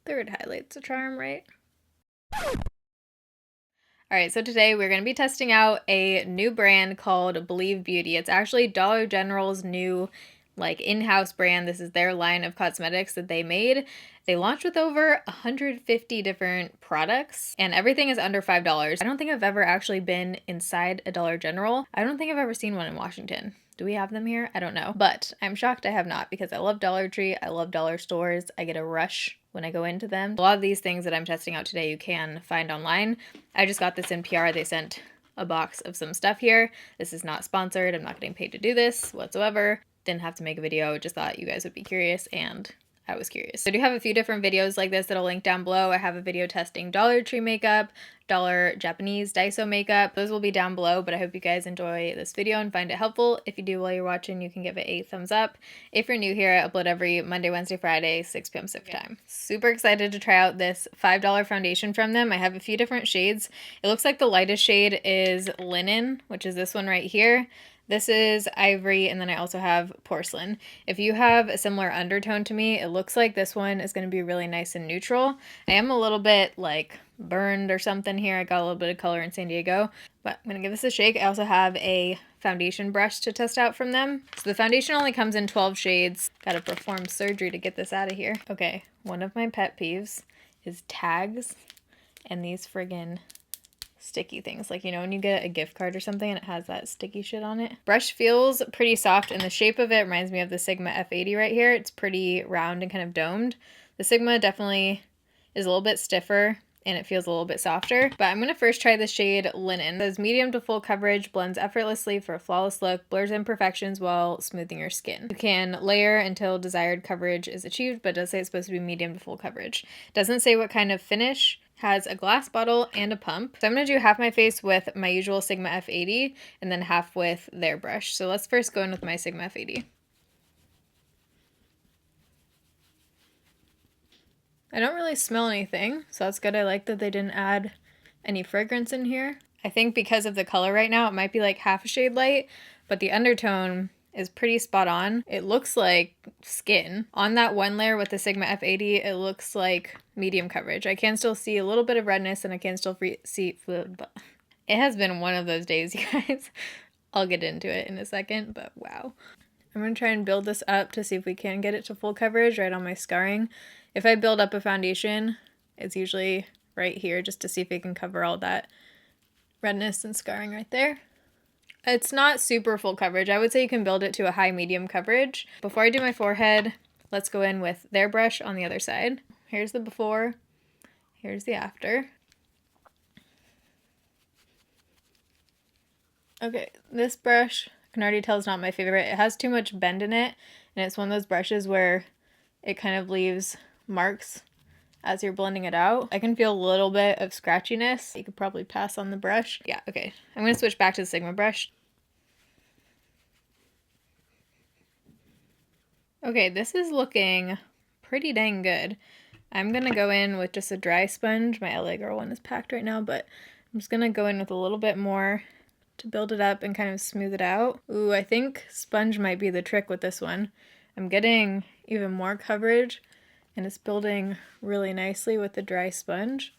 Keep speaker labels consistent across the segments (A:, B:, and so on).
A: third highlight's a charm, right? Alright, so today we're going to be testing out a new brand called Believe Beauty. It's actually Dollar General's new in-house brand. This is their line of cosmetics that they made. They launched with over 150 different products and everything is under $5. I don't think I've ever actually been inside a Dollar General. I don't think I've ever seen one in Washington. Do we have them here? I don't know. But I'm shocked I have not because I love Dollar Tree. I love dollar stores. I get a rush when I go into them. A lot of these things that I'm testing out today you can find online. I just got this in PR. They sent a box of some stuff here. This is not sponsored. I'm not getting paid to do this whatsoever. Didn't have to make a video. Just thought you guys would be curious and I was curious. So I do have a few different videos like this that I'll link down below. I have a video testing Dollar Tree makeup, Dollar Japanese Daiso makeup. Those will be down below, but I hope you guys enjoy this video and find it helpful. If you do while you're watching, you can give it a thumbs up. If you're new here, I upload every Monday, Wednesday, Friday, 6 p.m. Pacific time. Super excited to try out this $5 foundation from them. I have a few different shades. It looks like the lightest shade is Linen, which is this one right here. This is Ivory, and then I also have Porcelain. If you have a similar undertone to me, it looks like this one is going to be really nice and neutral. I am a little bit burned or something here. I got a little bit of color in San Diego, but I'm going to give this a shake. I also have a foundation brush to test out from them. So the foundation only comes in 12 shades. Got to perform surgery to get this out of here. Okay, one of my pet peeves is tags and these friggin' sticky things, when you get a gift card or something and it has that sticky shit on it. Brush feels pretty soft and the shape of it reminds me of the Sigma F80 right here. It's pretty round and kind of domed. The Sigma definitely is a little bit stiffer and it feels a little bit softer, but I'm going to first try the shade Linen. It says medium to full coverage, blends effortlessly for a flawless look, blurs imperfections while smoothing your skin. You can layer until desired coverage is achieved, but it does say it's supposed to be medium to full coverage. Doesn't say what kind of finish. Has a glass bottle and a pump. So I'm going to do half my face with my usual Sigma F80 and then half with their brush. So let's first go in with my Sigma F80. I don't really smell anything, so that's good. I like that they didn't add any fragrance in here. I think because of the color right now, it might be like half a shade light, but the undertone is pretty spot on. It looks like skin. On that one layer with the Sigma F80, it looks like medium coverage. I can still see a little bit of redness and I can still see... It has been one of those days, you guys. I'll get into it in a second, but wow. I'm going to try and build this up to see if we can get it to full coverage right on my scarring. If I build up a foundation, it's usually right here just to see if it can cover all that redness and scarring right there. It's not super full coverage. I would say you can build it to a high medium coverage. Before I do my forehead, let's go in with their brush on the other side. Here's the before, here's the after. Okay, this brush, I can already tell it's not my favorite. It has too much bend in it, and it's one of those brushes where it kind of leaves marks as you're blending it out. I can feel a little bit of scratchiness. You could probably pass on the brush. Yeah, okay. I'm going to switch back to the Sigma brush. Okay, this is looking pretty dang good. I'm going to go in with just a dry sponge. My LA Girl one is packed right now, but I'm just going to go in with a little bit more to build it up and kind of smooth it out. Ooh, I think sponge might be the trick with this one. I'm getting even more coverage and it's building really nicely with the dry sponge.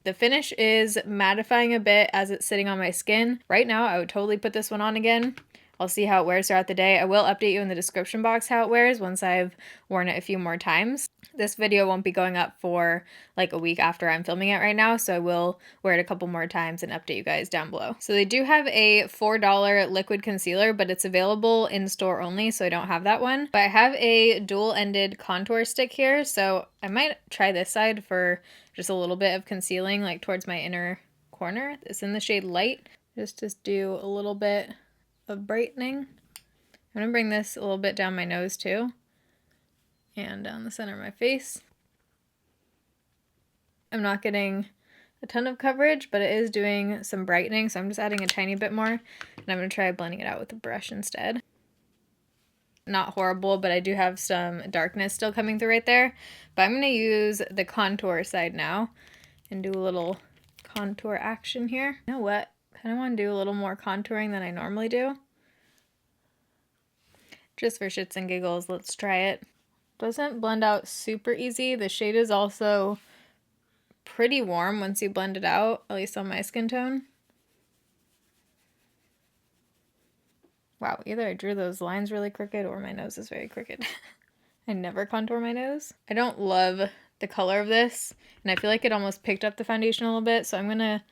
A: The finish is mattifying a bit as it's sitting on my skin. Right now, I would totally put this one on again. I'll see how it wears throughout the day. I will update you in the description box how it wears once I've worn it a few more times. This video won't be going up for like a week after I'm filming it right now, so I will wear it a couple more times and update you guys down below. So they do have a $4 liquid concealer, but it's available in store only, so I don't have that one. But I have a dual-ended contour stick here, so I might try this side for just a little bit of concealing, like towards my inner corner. It's in the shade Light. Just do a little bit of brightening. I'm going to bring this a little bit down my nose too, and down the center of my face. I'm not getting a ton of coverage, but it is doing some brightening, so I'm just adding a tiny bit more, and I'm going to try blending it out with a brush instead. Not horrible, but I do have some darkness still coming through right there. But I'm going to use the contour side now and do a little contour action here. You know what? I kind of want to do a little more contouring than I normally do. Just for shits and giggles, let's try it. Doesn't blend out super easy. The shade is also pretty warm once you blend it out, at least on my skin tone. Wow, either I drew those lines really crooked or my nose is very crooked. I never contour my nose. I don't love the color of this, and I feel like it almost picked up the foundation a little bit, so I'm gonna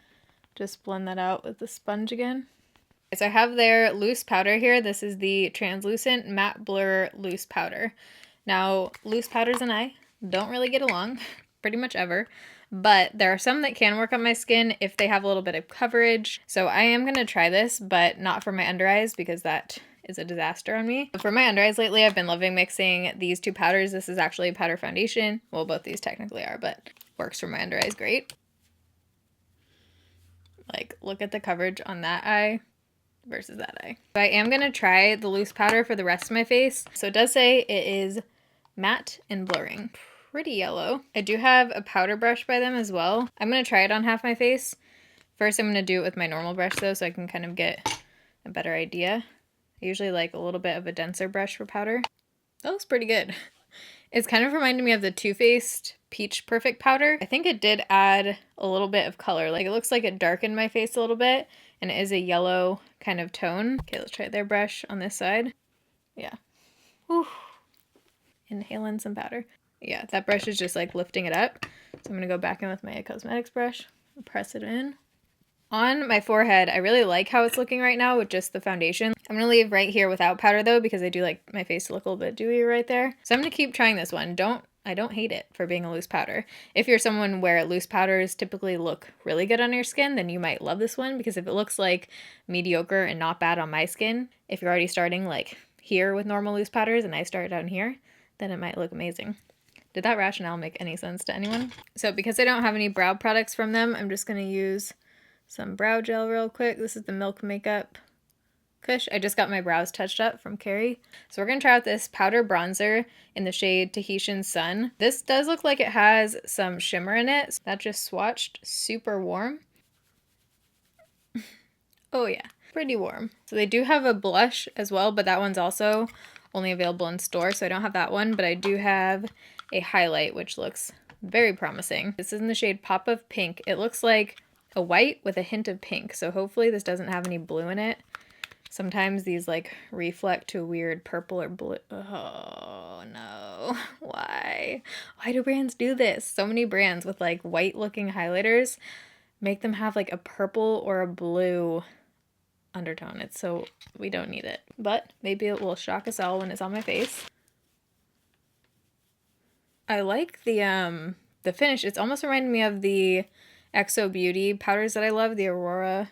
A: just blend that out with the sponge again. So I have their loose powder here. This is the Translucent Matte Blur Loose Powder. Now, loose powders and I don't really get along, pretty much ever, but there are some that can work on my skin if they have a little bit of coverage. So I am going to try this, but not for my under eyes because that is a disaster on me. But for my under eyes lately, I've been loving mixing these two powders. This is actually a powder foundation. Well, both these technically are, but works for my under eyes great. Like, look at the coverage on that eye versus that eye. So I am going to try the loose powder for the rest of my face. So it does say it is matte and blurring. Pretty yellow. I do have a powder brush by them as well. I'm going to try it on half my face. First, I'm going to do it with my normal brush though, so I can kind of get a better idea. I usually like a little bit of a denser brush for powder. That looks pretty good. It's kind of reminding me of the Too Faced Peach Perfect powder. I think it did add a little bit of color. Like, it looks like it darkened my face a little bit, and it is a yellow kind of tone. Okay, let's try their brush on this side. Yeah. Whew. Inhale in some powder. Yeah, that brush is just like lifting it up. So I'm going to go back in with my cosmetics brush and press it in. On my forehead, I really like how it's looking right now with just the foundation. I'm going to leave right here without powder though, because I do like my face to look a little bit dewy right there. So I'm going to keep trying this one. I don't hate it for being a loose powder. If you're someone where loose powders typically look really good on your skin, then you might love this one, because if it looks like mediocre and not bad on my skin, if you're already starting like here with normal loose powders and I start down here, then it might look amazing. Did that rationale make any sense to anyone? So because I don't have any brow products from them, I'm just going to use some brow gel real quick. This is the Milk Makeup Kush. I just got my brows touched up from Carrie. So we're going to try out this powder bronzer in the shade Tahitian Sun. This does look like it has some shimmer in it. So that just swatched super warm. Oh yeah, pretty warm. So they do have a blush as well, but that one's also only available in store. So I don't have that one, but I do have a highlight, which looks very promising. This is in the shade Pop of Pink. It looks like a white with a hint of pink. So hopefully this doesn't have any blue in it. Sometimes these like reflect to a weird purple or blue. Oh no, why? Why do brands do this? So many brands with like white looking highlighters make them have like a purple or a blue undertone. It's so, we don't need it, but maybe it will shock us all when it's on my face. I like the finish. It's almost reminding me of the XO Beauty powders that I love, the Aurora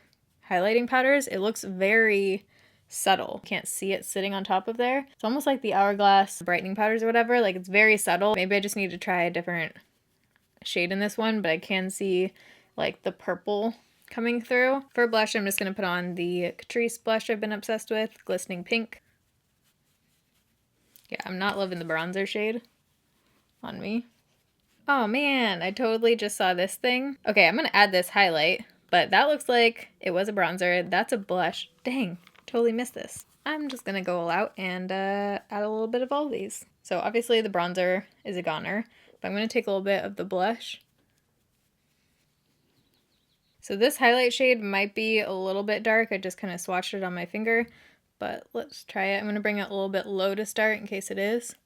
A: highlighting powders. It looks very subtle. Can't see it sitting on top of there. It's almost like the Hourglass brightening powders or whatever. Like, it's very subtle. Maybe I just need to try a different shade in this one, but I can see like the purple coming through. For blush, I'm just going to put on the Catrice blush I've been obsessed with, Glistening Pink. Yeah, I'm not loving the bronzer shade on me. Oh man, I totally just saw this thing. Okay, I'm going to add this highlight, but that looks like it was a bronzer. That's a blush. Dang, totally missed this. I'm just going to go all out and add a little bit of all these. So obviously the bronzer is a goner, but I'm going to take a little bit of the blush. So this highlight shade might be a little bit dark. I just kind of swatched it on my finger, but let's try it. I'm going to bring it a little bit low to start in case it is.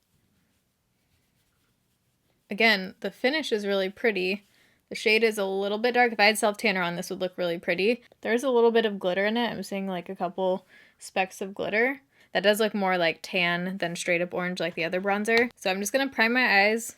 A: Again, the finish is really pretty. The shade is a little bit dark. If I had self-tanner on, this would look really pretty. There's a little bit of glitter in it. I'm seeing like a couple specks of glitter. That does look more like tan than straight up orange like the other bronzer. So I'm just going to prime my eyes.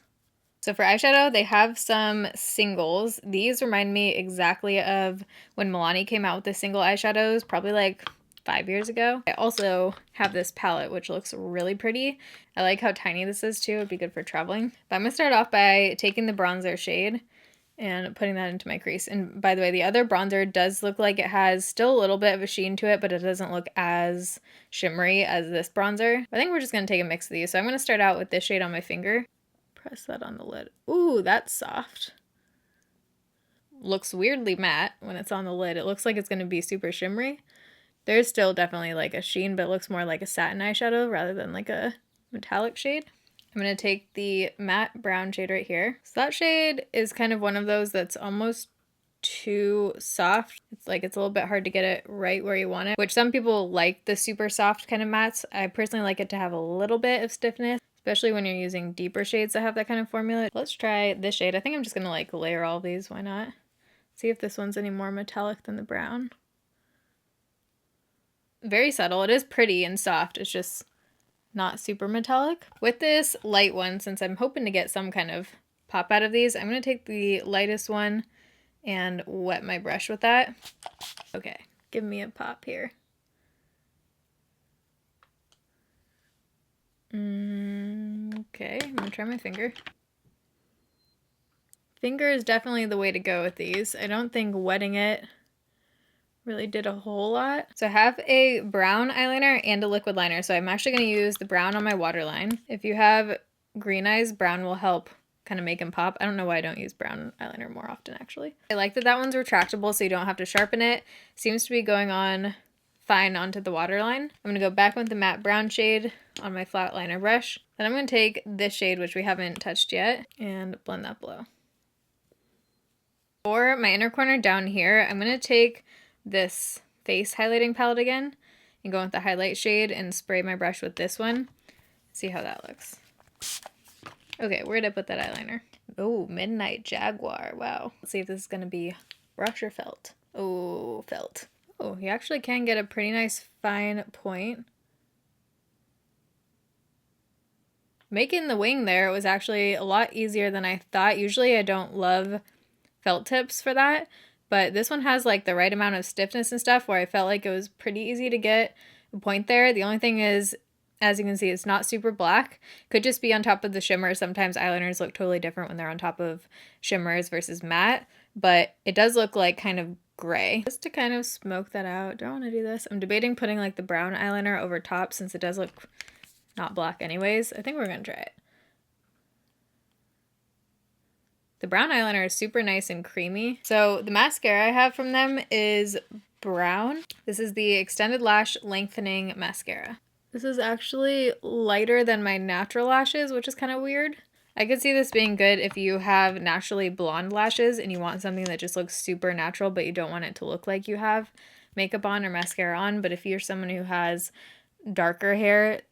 A: So for eyeshadow, they have some singles. These remind me exactly of when Milani came out with the single eyeshadows, probably like 5 years ago. I also have this palette, which looks really pretty. I like how tiny this is too. It'd be good for traveling. But I'm going to start off by taking the bronzer shade and putting that into my crease. And by the way, the other bronzer does look like it has still a little bit of a sheen to it, but it doesn't look as shimmery as this bronzer. I think we're just going to take a mix of these. So I'm going to start out with this shade on my finger. Press that on the lid. Ooh, that's soft. Looks weirdly matte when it's on the lid. It looks like it's going to be super shimmery. There's still definitely like a sheen, but it looks more like a satin eyeshadow rather than like a metallic shade. I'm going to take the matte brown shade right here. So that shade is kind of one of those that's almost too soft. It's like it's a little bit hard to get it right where you want it, which some people like the super soft kind of mattes. I personally like it to have a little bit of stiffness, especially when you're using deeper shades that have that kind of formula. Let's try this shade. I think I'm just gonna like layer all these, why not? See if this one's any more metallic than the brown. Very subtle. It is pretty and soft. It's just not super metallic. With this light one, since I'm hoping to get some kind of pop out of these, I'm gonna take the lightest one and wet my brush with that. Okay, give me a pop here. Okay, I'm gonna try my finger. Finger is definitely the way to go with these. I don't think wetting it really did a whole lot. So I have a brown eyeliner and a liquid liner, so I'm actually gonna use the brown on my waterline. If you have green eyes, brown will help kind of make them pop. I don't know why I don't use brown eyeliner more often, actually. I like that that one's retractable so you don't have to sharpen it. Seems to be going on fine onto the waterline. I'm gonna go back with the matte brown shade on my flat liner brush. Then I'm gonna take this shade, which we haven't touched yet, and blend that below. For my inner corner down here, I'm gonna take this face highlighting palette again and go with the highlight shade and spray my brush with this one. See how that looks. Okay, where did I put that eyeliner? Oh, Midnight Jaguar. Wow. Let's see if this is going to be brush or felt. Oh, felt. Oh, you actually can get a pretty nice fine point. Making the wing there was actually a lot easier than I thought. Usually I don't love felt tips for that, but this one has like the right amount of stiffness and stuff where I felt like it was pretty easy to get a point there. The only thing is, as you can see, it's not super black. Could just be on top of the shimmer. Sometimes eyeliners look totally different when they're on top of shimmers versus matte, but it does look like kind of gray. Just to kind of smoke that out, do I want to do this? I'm debating putting like the brown eyeliner over top since it does look not black anyways. I think we're going to try it. The brown eyeliner is super nice and creamy. So the mascara I have from them is brown. This is the Extended Lash Lengthening Mascara. This is actually lighter than my natural lashes, which is kind of weird. I could see this being good if you have naturally blonde lashes and you want something that just looks super natural, but you don't want it to look like you have makeup on or mascara on. But if you're someone who has darker hair,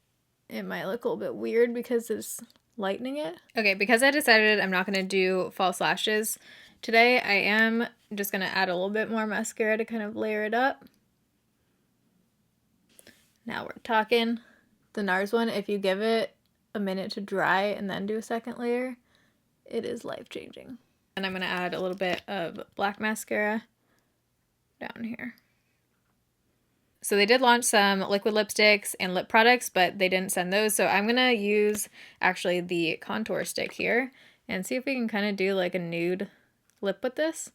A: it might look a little bit weird because it's lightening it. Okay, because I decided I'm not going to do false lashes today, I am just going to add a little bit more mascara to kind of layer it up. Now we're talking. The NARS one, if you give it a minute to dry and then do a second layer, it is life-changing. And I'm going to add a little bit of black mascara down here. So they did launch some liquid lipsticks and lip products, but they didn't send those. So I'm going to use actually the contour stick here and see if we can kind of do like a nude lip with this.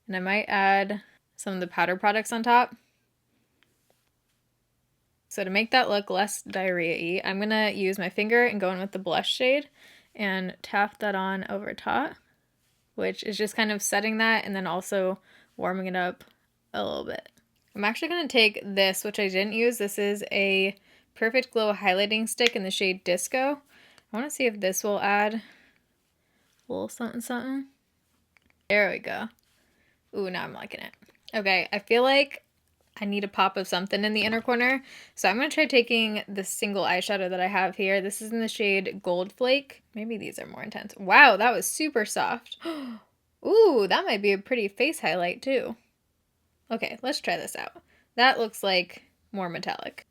A: And I might add some of the powder products on top. So to make that look less diarrhea-y, I'm going to use my finger and go in with the blush shade and tap that on over top, which is just kind of setting that and then also warming it up a little bit. I'm actually going to take this, which I didn't use. This is a Perfect Glow highlighting stick in the shade Disco. I want to see if this will add a little something something. There we go. Ooh, now I'm liking it. Okay, I feel like I need a pop of something in the inner corner. So I'm going to try taking the single eyeshadow that I have here. This is in the shade Gold Flake. Maybe these are more intense. Wow, that was super soft. Ooh, that might be a pretty face highlight too. Okay, let's try this out. That looks like more metallic.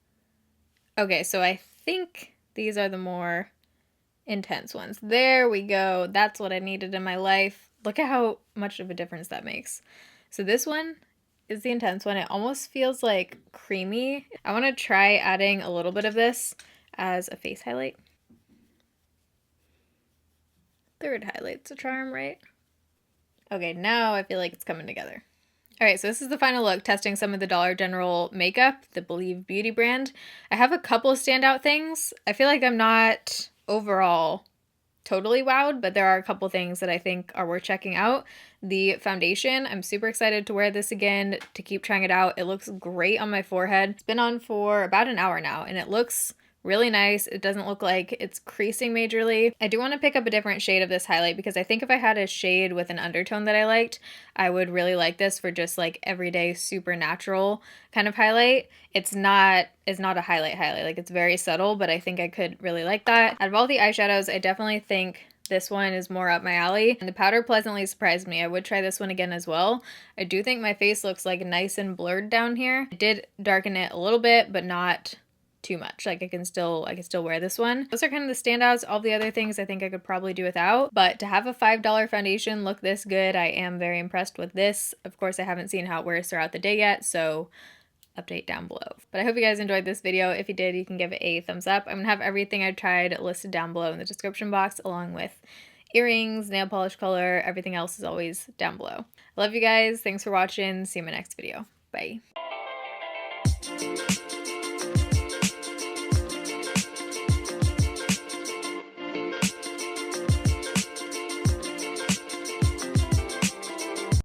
A: Okay, so I think these are the more intense ones. There we go. That's what I needed in my life. Look at how much of a difference that makes. So this one is the intense one. It almost feels like creamy. I want to try adding a little bit of this as a face highlight. Third highlight's a charm, right? Okay, now I feel like it's coming together. All right, so this is the final look, testing some of the Dollar General makeup, the Believe Beauty brand. I have a couple of standout things. I feel like I'm not overall totally wowed, but there are a couple things that I think are worth checking out. The foundation, I'm super excited to wear this again, to keep trying it out. It looks great on my forehead. It's been on for about an hour now, and it looks Really nice. It doesn't look like it's creasing majorly. I do want to pick up a different shade of this highlight because I think if I had a shade with an undertone that I liked, I would really like this for just like everyday super natural kind of highlight. It's not a highlight, like it's very subtle, but I think I could really like that. Out of all the eyeshadows, I definitely think this one is more up my alley, and the powder pleasantly surprised me. I would try this one again as well. I do think my face looks like nice and blurred down here. I did darken it a little bit, but not too much. Like I can still wear this one. Those are kind of the standouts. All the other things I think I could probably do without, but to have a $5 foundation look this good, I am very impressed with this. Of course, I haven't seen how it wears throughout the day yet, so update down below. But I hope you guys enjoyed this video. If you did, you can give it a thumbs up. I'm gonna have everything I tried listed down below in the description box, along with earrings, nail polish color, everything else is always down below. I love you guys. Thanks for watching. See you in my next video. Bye.